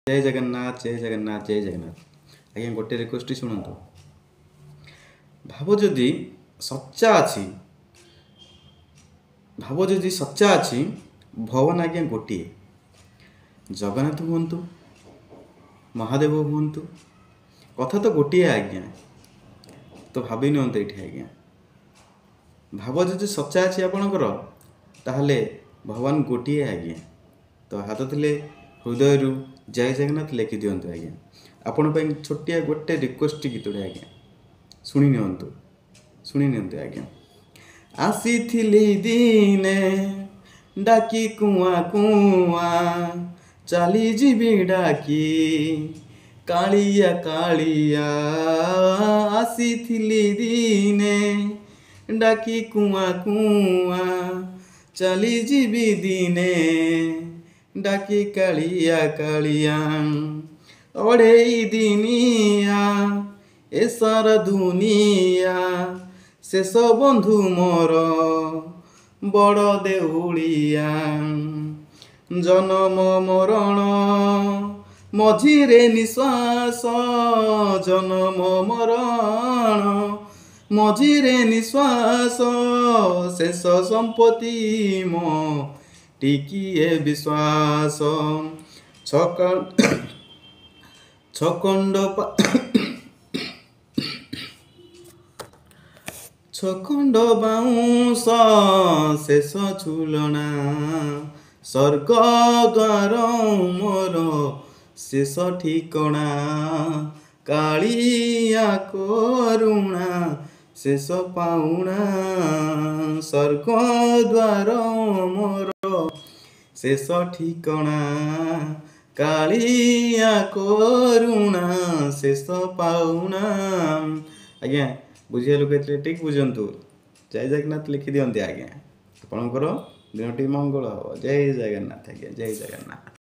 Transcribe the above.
जय जगन्नाथ जय जगन्नाथ जय जगन्नाथ आज्ञा गोटे रिक्वेस्ट शुणु भाव जदि सच्चा अच्छी भाव जदि सच्चा अच्छी भवन आज्ञा गोटे जगन्नाथ हूँ महादेव हूँ कथा तो गोटे आज्ञा तो भावी नियंतु ये आज्ञा भाव जदि सच्चा अच्छी आपणकर ताहले भगवान गोटे आज्ञा तो हाथ थे हृदय जय जगन्नाथ लिखि दिंतु आज्ञा आपण छोटिया गोटे रिक्वेस्ट गीतटे आज्ञा शुणी नियंतु आज्ञा आसी दिने डाकी कुआ कुआ चली जीवी डाकी कालिया कालिया आसी दिने डाकी कुआ कुआ चली जीवी दिने डाकी कालिया कालिया ओढ़े दिनिया ए सारा दुनिया शेष बंधु मोर बड़ देउलिया जन्म मरण मझिरे निश्वास जन्म मरण मझिरे निश्वास शेष संपत्ति मो टिकिए विश्वास छखंड बाउंस शेष झुलना स्वर्ग द्वार मोर शेष ठिकणा कालिया करुणा शेष पाउना स्वर्ग द्वार मोर शेष ठिकणा कालिया करुणा शेष पाउना आज्ञा बुझिया लोक ठीक बुझंतु जय जगन्नाथ लिखि दियंते आज्ञा आपणकर दिनटी मंगल हो जय जगन्नाथ आज्ञा जय जगन्नाथ।